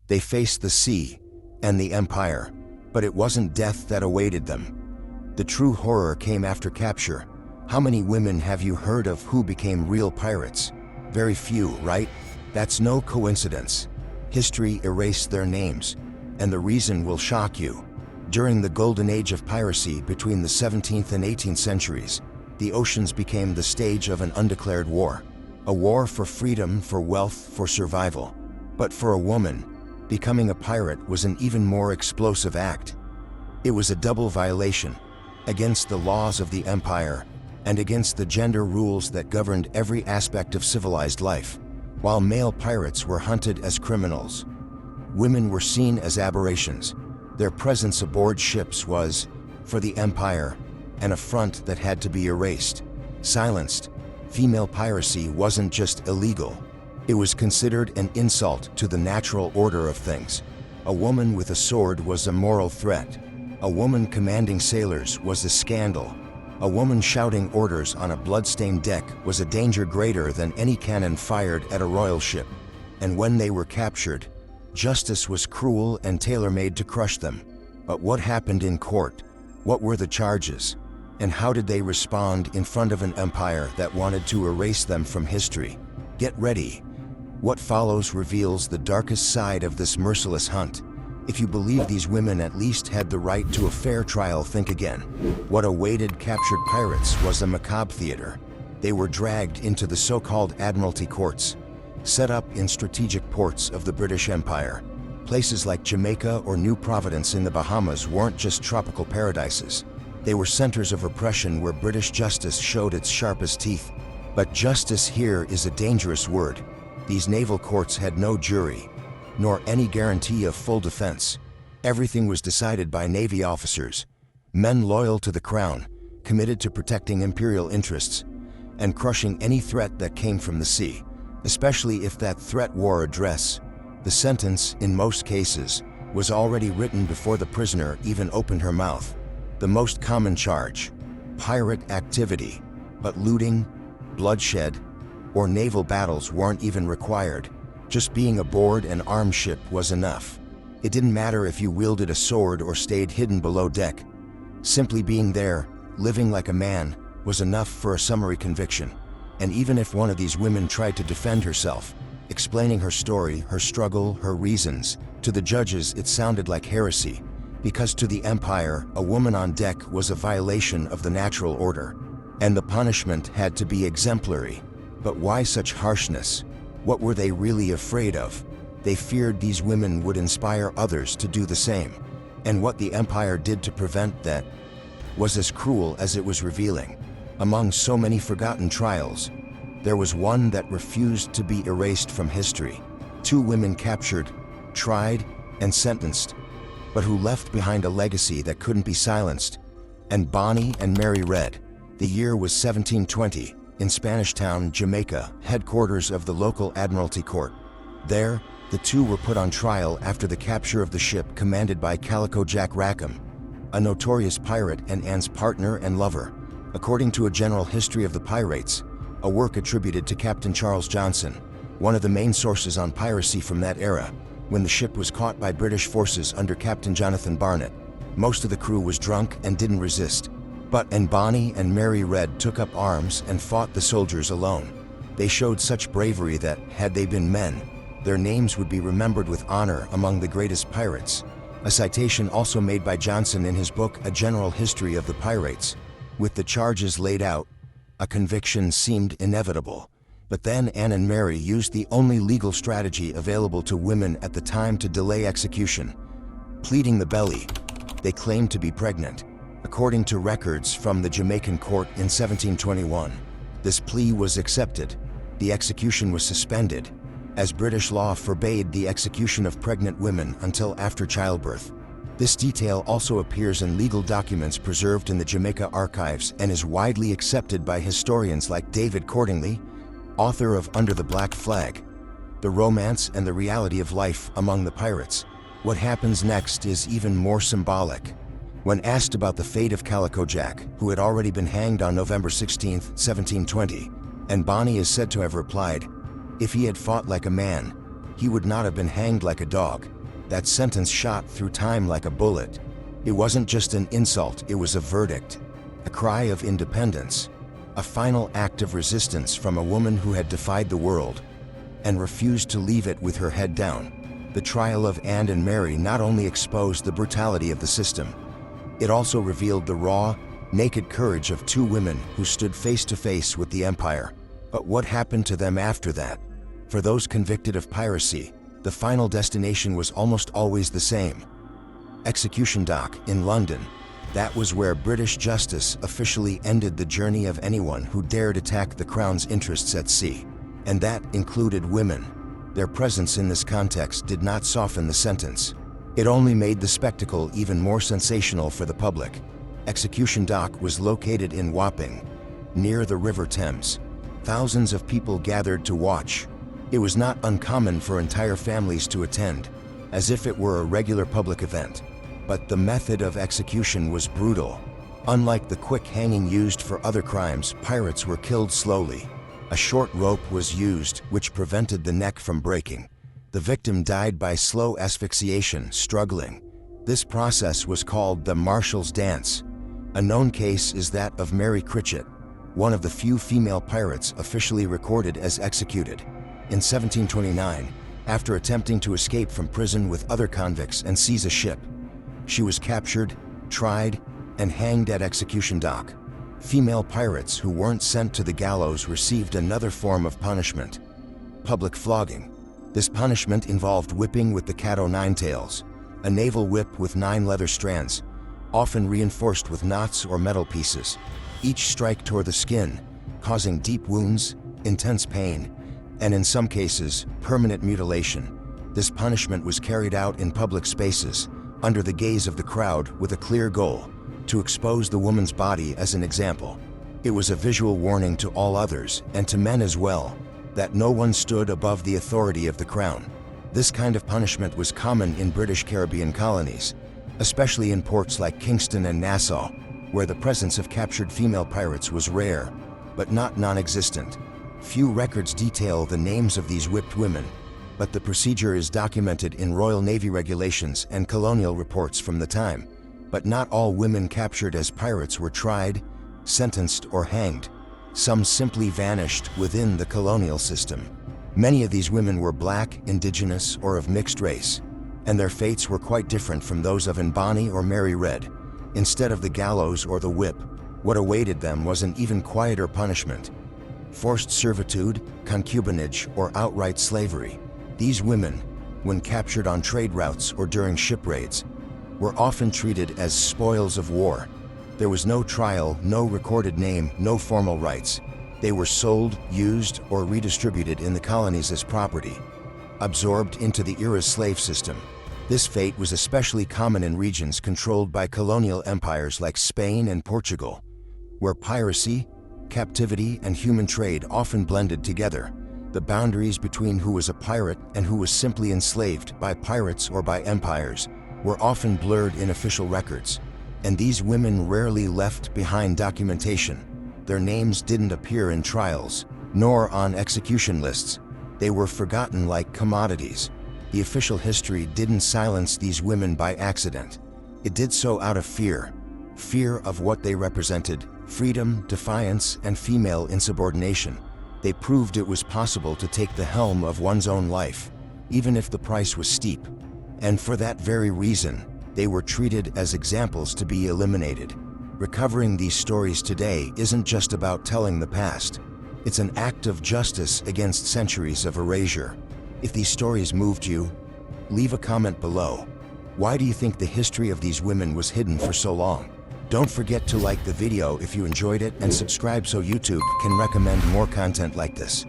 They faced the sea and the empire, but it wasn't death that awaited them. The true horror came after capture. How many women have you heard of who became real pirates? Very few, right? That's no coincidence. History erased their names, and the reason will shock you. During the Golden Age of Piracy between the 17th and 18th centuries, the oceans became the stage of an undeclared war. A war for freedom, for wealth, for survival. But for a woman, becoming a pirate was an even more explosive act. It was a double violation, against the laws of the empire and against the gender rules that governed every aspect of civilized life. While male pirates were hunted as criminals, women were seen as aberrations. Their presence aboard ships was, for the empire, an affront that had to be erased, silenced. Female piracy wasn't just illegal. It was considered an insult to the natural order of things. A woman with a sword was a moral threat. A woman commanding sailors was a scandal. A woman shouting orders on a blood-stained deck was a danger greater than any cannon fired at a royal ship. And when they were captured, justice was cruel and tailor-made to crush them. But what happened in court? What were the charges? And how did they respond in front of an empire that wanted to erase them from history? Get ready. What follows reveals the darkest side of this merciless hunt. If you believe these women at least had the right to a fair trial, think again. What awaited captured pirates was a macabre theater. They were dragged into the so-called Admiralty Courts, set up in strategic ports of the British Empire. Places like Jamaica or New Providence in the Bahamas weren't just tropical paradises. They were centers of oppression where British justice showed its sharpest teeth. But justice here is a dangerous word. These naval courts had no jury, nor any guarantee of full defense. Everything was decided by Navy officers, men loyal to the crown, committed to protecting imperial interests, and crushing any threat that came from the sea, especially if that threat wore a dress. The sentence, in most cases, was already written before the prisoner even opened her mouth. The most common charge: pirate activity, but looting, bloodshed, or naval battles weren't even required. Just being aboard an armed ship was enough. It didn't matter if you wielded a sword or stayed hidden below deck. Simply being there, living like a man, was enough for a summary conviction. And even if one of these women tried to defend herself, explaining her story, her struggle, her reasons, to the judges it sounded like heresy, because to the empire, a woman on deck was a violation of the natural order, and the punishment had to be exemplary. But why such harshness? What were they really afraid of? They feared these women would inspire others to do the same. And what the empire did to prevent that was as cruel as it was revealing. Among so many forgotten trials, there was one that refused to be erased from history. Two women captured, tried, and sentenced, but who left behind a legacy that couldn't be silenced. Anne Bonny and Mary Red. The year was 1720. In Spanish Town, Jamaica, headquarters of the local Admiralty Court. There, the two were put on trial after the capture of the ship commanded by Calico Jack Rackham, a notorious pirate and Anne's partner and lover. According to A General History of the Pirates, a work attributed to Captain Charles Johnson, one of the main sources on piracy from that era, when the ship was caught by British forces under Captain Jonathan Barnett. Most of the crew was drunk and didn't resist. But Anne Bonny and Mary Red took up arms and fought the soldiers alone. They showed such bravery that, had they been men, their names would be remembered with honor among the greatest pirates. A citation also made by Johnson in his book A General History of the Pirates. With the charges laid out, a conviction seemed inevitable. But then Anne and Mary used the only legal strategy available to women at the time to delay execution: pleading the belly. They claimed to be pregnant. According to records from the Jamaican court in 1721, this plea was accepted. The execution was suspended, as British law forbade the execution of pregnant women until after childbirth. This detail also appears in legal documents preserved in the Jamaica archives and is widely accepted by historians like David Cordingley, author of Under the Black Flag: The Romance and the Reality of Life Among the Pirates. What happens next is even more symbolic. When asked about the fate of Calico Jack, who had already been hanged on November 16, 1720, Anne Bonny is said to have replied, "If he had fought like a man, he would not have been hanged like a dog." That sentence shot through time like a bullet. It wasn't just an insult, it was a verdict, a cry of independence, a final act of resistance from a woman who had defied the world and refused to leave it with her head down. The trial of Anne and Mary not only exposed the brutality of the system, it also revealed the raw, naked courage of two women who stood face to face with the empire. But what happened to them after that? For those convicted of piracy, the final destination was almost always the same: execution dock in London. That was where British justice officially ended the journey of anyone who dared attack the Crown's interests at sea. And that included women. Their presence in this context did not soften the sentence. It only made the spectacle even more sensational for the public. Execution dock was located in Wapping, near the River Thames. Thousands of people gathered to watch. It was not uncommon for entire families to attend, as if it were a regular public event. But the method of execution was brutal. Unlike the quick hanging used for other crimes, pirates were killed slowly. A short rope was used, which prevented the neck from breaking. The victim died by slow asphyxiation, struggling. This process was called the Marshal's Dance. A known case is that of Mary Critchett, one of the few female pirates officially recorded as executed. In 1729, after attempting to escape from prison with other convicts and seize a ship, she was captured, tried, and hanged at execution dock. Female pirates who weren't sent to the gallows received another form of punishment: public flogging. This punishment involved whipping with the cat-o'-nine-tails, a naval whip with 9 leather strands, often reinforced with knots or metal pieces. Each strike tore the skin, causing deep wounds, intense pain, and in some cases, permanent mutilation. This punishment was carried out in public spaces, under the gaze of the crowd, with a clear goal: to expose the woman's body as an example. It was a visual warning to all others, and to men as well, that no one stood above the authority of the Crown. This kind of punishment was common in British Caribbean colonies, especially in ports like Kingston and Nassau, where the presence of captured female pirates was rare, but not non-existent. Few records detail the names of these whipped women, but the procedure is documented in Royal Navy regulations and colonial reports from the time. But not all women captured as pirates were tried, sentenced, or hanged. Some simply vanished within the colonial system. Many of these women were black, indigenous, or of mixed race, and their fates were quite different from those of Anne Bonny or Mary Red. Instead of the gallows or the whip, what awaited them was an even quieter punishment: forced servitude, concubinage, or outright slavery. These women, when captured on trade routes or during ship raids, were often treated as spoils of war. There was no trial, no recorded name, no formal rights. They were sold, used, or redistributed in the colonies as property, absorbed into the era's slave system. This fate was especially common in regions controlled by colonial empires like Spain and Portugal, where piracy, captivity, and human trade often blended together. The boundaries between who was a pirate and who was simply enslaved by pirates or by empires were often blurred in official records, and these women rarely left behind documentation. Their names didn't appear in trials, nor on execution lists. They were forgotten like commodities. The official history didn't silence these women by accident. It did so out of fear of what they represented: freedom, defiance, and female insubordination. They proved it was possible to take the helm of one's own life, even if the price was steep. And for that very reason, they were treated as examples to be eliminated. Recovering these stories today isn't just about telling the past. It's an act of justice against centuries of erasure. If these stories moved you, leave a comment below. Why do you think the history of these women was hidden for so long? Don't forget to like the video if you enjoyed it, and subscribe so YouTube can recommend more content like this.